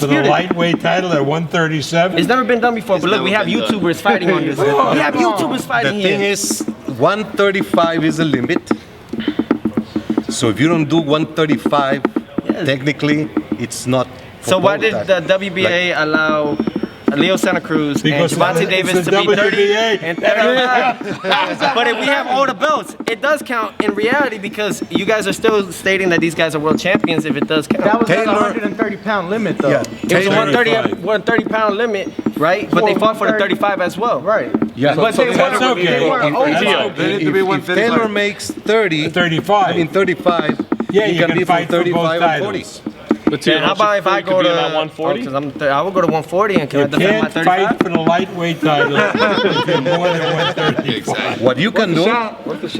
For the lightweight title at 137? It's never been done before, but look, we have YouTubers fighting on this. We have YouTubers fighting here. The thing is, 135 is a limit. So if you don't do 135, technically, it's not. So why did the WBA allow Leo Santa Cruz and Gervonta Davis to be 30 and 35? But if we have all the belts, it does count in reality because you guys are still stating that these guys are world champions if it does count. That was like a 130-pound limit, though. Yeah. It was a 130-pound limit, right? But they fought for the 35 as well. Right. Yeah. But they that's okay. If Taylor makes 30, 35. I mean 35, yeah, you can be fight from 35 and 40. But how about if I go to 140? I will go to 140 and can I defend my 35? Fight for the lightweight title if you're more than 135. What you can do?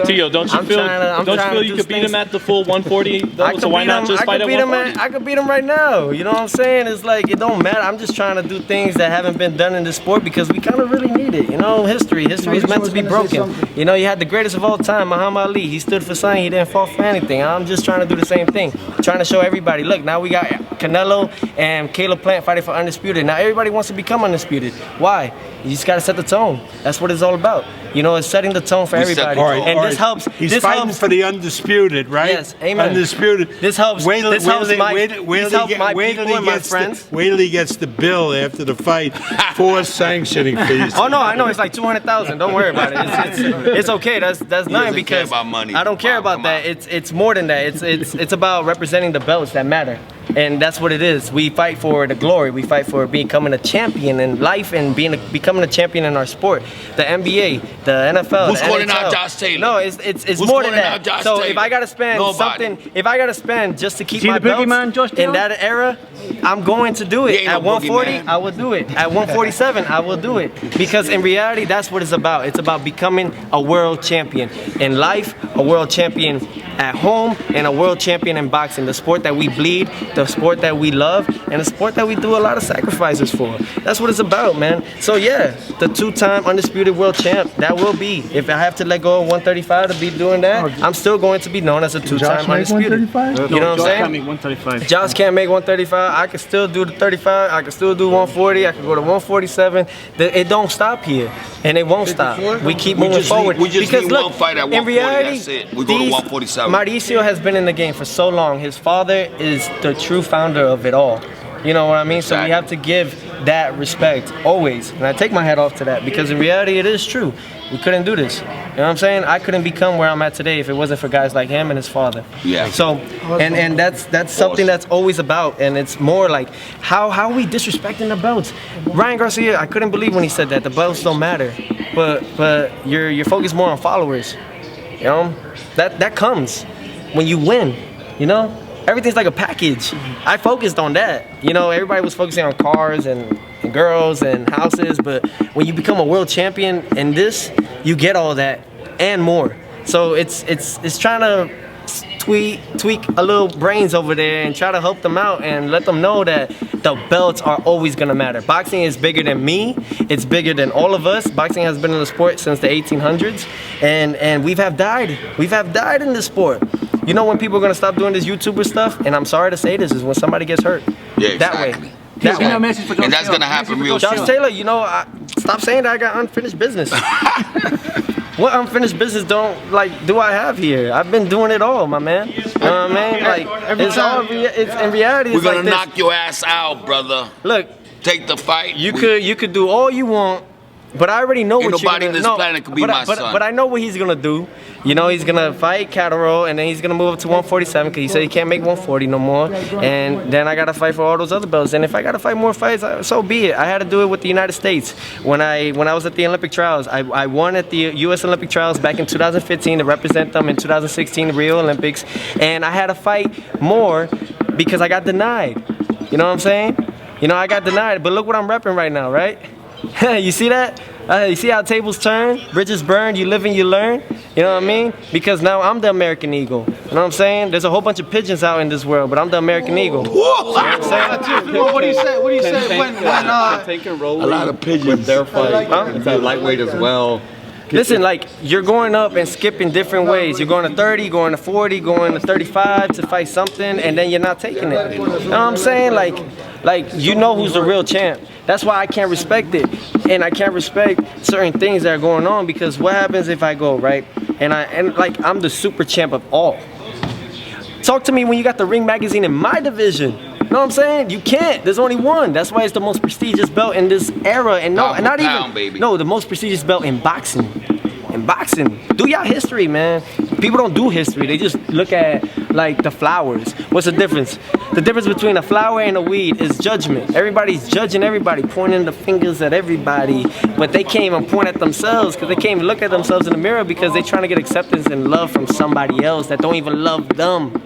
Tio, don't you feel you could beat him at the full 140? Though? So why not just fight at 140? I could beat him right now. You know what I'm saying? It's like it don't matter. I'm just trying to do things that haven't been done in this sport because we kind of really need it. You know, history is meant to be broken. You know, you had the greatest of all time, Muhammad Ali. He stood for something. He didn't fall for anything. I'm just trying to do the same thing. Trying to show everybody. Look, now we got Canelo and Caleb Plant fighting for undisputed. Now everybody wants to become undisputed. Why? You just got to set the tone. That's what it's all about. You know, it's setting the tone for everybody. And this helps. He's fighting for the undisputed, right? Yes, amen. Undisputed. This helps. Wait till he gets the bill after the fight for sanctioning fees. Oh no, I know it's like 200,000. Don't worry about it. It's okay. That's nothing because I don't care about that. It's more than that. It's about representing the belts that matter. And that's what it is. We fight for the glory. We fight for becoming a champion in life and becoming a champion in our sport. The NBA, the NFL, Who's the calling NHL. out Josh Taylor? No, it's more than that. So if I gotta spend if I gotta spend just to keep my belts in that era, I'm going to do it. At 140, I will do it. At 147, I will do it. Because in reality, that's what it's about. It's about becoming a world champion in life, a world champion at home, and a world champion in boxing. The sport that we bleed, the sport that we love, and the sport that we do a lot of sacrifices for. That's what it's about, man. So yeah, the two-time undisputed world champ, that will be. If I have to let go of 135 to be doing that, I'm still going to be known as a two-time undisputed. You know what I'm saying? Can't make 135. Josh can't make 135. I can still do the 35. I can still do 140. I can go to 147. It don't stop here, and it won't stop. We keep moving forward. We just because need look, one fight at 140. in reality, that's it. We go to 147. Mauricio has been in the game for so long. His father is the true founder of it all. You know what I mean? So we have to give that respect always. And I take my hat off to that because in reality it is true. We couldn't do this. You know what I'm saying? I couldn't become where I'm at today if it wasn't for guys like him and his father. Yeah. So and that's something that's always about, and it's more like how are we disrespecting the belts? Ryan Garcia, I couldn't believe when he said that the belts don't matter. But you're focused more on followers. You know? That comes when you win, you know? Everything's like a package. I focused on that. You know, everybody was focusing on cars and girls and houses, but when you become a world champion in this, you get all that and more. So it's trying to tweak a little brains over there and try to help them out and let them know that the belts are always gonna matter. Boxing is bigger than me. It's bigger than all of us. Boxing has been in the sport since the 1800s, and we have died. We have died in this sport. You know when people are gonna stop doing this YouTuber stuff, and I'm sorry to say this, is when somebody gets hurt. Yeah, that exactly. way. That way. And that's gonna happen real soon. Josh Taylor, you know, stop saying that I got unfinished business. What unfinished business do I have here? I've been doing it all, my man. You know what I mean? Like it's in reality. We're it's gonna like this. knock your ass out, brother. Lould Take the fight. You could do all you want, but I already know what you're gonna do. Nobody on this planet could be my son. But I know what he's gonna do. You know, he's gonna fight Catterall, and then he's gonna move up to 147 because he said he can't make 140 no more. And then I gotta fight for all those other belts. And if I gotta fight more fights, so be it. I had to do it with the United States. When I was at the Olympic trials, I won at the U.S. Olympic trials back in 2015 to represent them in 2016 the Rio Olympics. And I had to fight more because I got denied. You know what I'm saying? You know, I got denied. But look what I'm repping right now, right? You see that? You see how tables turn, bridges burn, you live and you learn? You know what I mean? Because now I'm the American Eagle. You know what I'm saying? There's a whole bunch of pigeons out in this world, but I'm the American Eagle. You know what I'm saying? What do you say? What do you say when Taking rolling A lot of pigeons. with their fight. Huh? It's at lightweight as well. Listen, like, you're going up and skipping different ways. You're going to 30, going to 40, going to 35 to fight something, and then you're not taking it. You know what I'm saying? Like you know who's the real champ. That's why I can't respect it. And I can't respect certain things that are going on, because what happens if I go, right? And like, I'm the super champ of all. Talk to me when you got the Ring magazine in my division. You know what I'm saying? You can't. There's only one. That's why it's the most prestigious belt in this era. And no, Pound for not pound, even. baby. No, the most prestigious belt in boxing. In boxing, do y'all history, man. People don't do history. They just look at like the flowers. What's the difference? The difference between a flower and a weed is judgment. Everybody's judging everybody, pointing the fingers at everybody, but they can't even point at themselves, because they can't even look at themselves in the mirror, because they're trying to get acceptance and love from somebody else that don't even love them.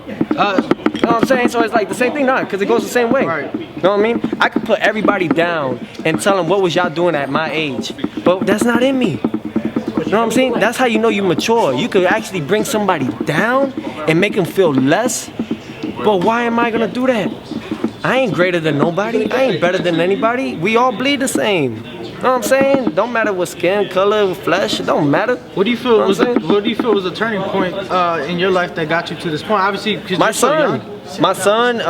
You know what I'm saying? So it's like the same thing, not because it goes the same way. Right. You know what I mean? I could put everybody down and tell them what was y'all doing at my age, but that's not in me. You know what I'm saying? That's how you know you mature. You could actually bring somebody down and make them feel less. But why am I gonna do that? I ain't greater than nobody. I ain't better than anybody. We all bleed the same. You know what I'm saying? Don't matter what skin color, flesh. It don't matter. What do you feel Know was what I'm saying? what do you feel was a turning point in your life that got you to this point? Obviously, because My you're so son, young. my son,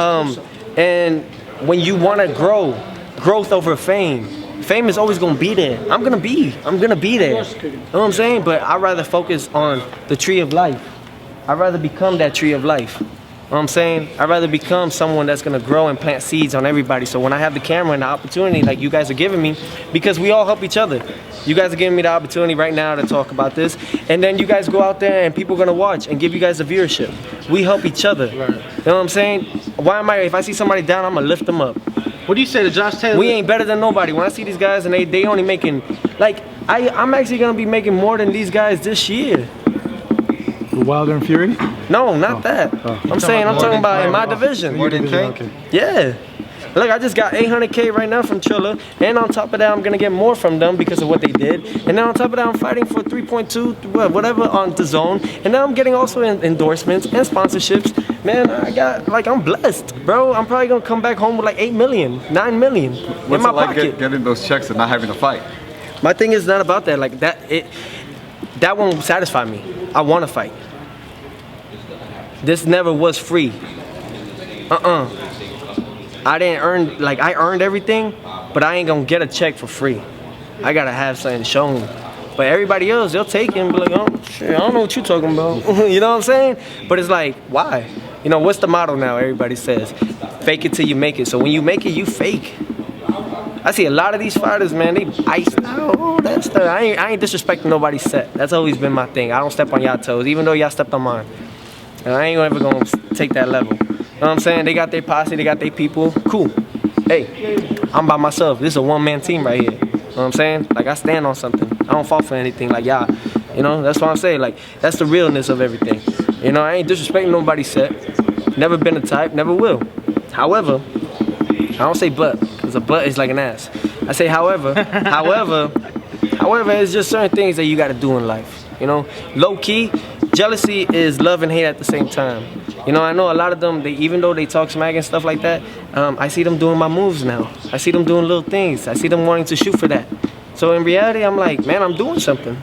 and when you want to grow, growth over fame. Fame is always gonna be there. I'm gonna be there. You know what I'm saying? But I'd rather focus on the tree of life. I'd rather become that tree of life. You know what I'm saying? I'd rather become someone that's gonna grow and plant seeds on everybody. So when I have the camera and the opportunity like you guys are giving me, because we all help each other. You guys are giving me the opportunity right now to talk about this. And then you guys go out there and people are gonna watch and give you guys the viewership. We help each other. You know what I'm saying? Why am I, if I see somebody down, I'm gonna lift them up. What do you say to Josh Taylor? We ain't better than nobody. When I see these guys and they only making, like, I'm actually gonna be making more than these guys this year. Wilder and Fury? No, not that. I'm talking about in my division. More than K? Okay. Yeah. Look, I just got 800K right now from Trilla, and on top of that, I'm gonna get more from them because of what they did. And then on top of that, I'm fighting for 3.2, whatever on the zone. And now I'm getting also endorsements and sponsorships. Man, I'm blessed, bro. I'm probably gonna come back home with like 8 million, 9 million in my pocket. Getting those checks and not having to fight? My thing is not about that. Like that won't satisfy me. I want to fight. This never was free. I didn't earn, like, I earned everything, but I ain't gonna get a check for free. I gotta have something shown. But everybody else, they'll take it and be like, oh, shit, I don't know what you're talking about. You know what I'm saying? But it's like, why? You know, what's the motto now? Everybody says, fake it till you make it. So when you make it, you fake. I see a lot of these fighters, man, they iced out, all that stuff. I ain't disrespecting nobody's set. That's always been my thing. I don't step on y'all toes, even though y'all stepped on mine. And I ain't ever gonna take that level. You know what I'm saying? They got their posse, they got their people. Cool. Hey, I'm by myself. This is a one-man team right here. You know what I'm saying? Like, I stand on something. I don't fall for anything like y'all. You know, that's what I'm saying. Like, that's the realness of everything. You know, I ain't disrespecting nobody's set. Never been a type, never will. However, I don't say but, because a but is like an ass. I say however, however, it's just certain things that you got to do in life. You know, low key, jealousy is love and hate at the same time. You know, I know a lot of them, even though they talk smack and stuff like that, I see them doing my moves now. I see them doing little things. I see them wanting to shoot for that. So in reality, I'm like, man, I'm doing something.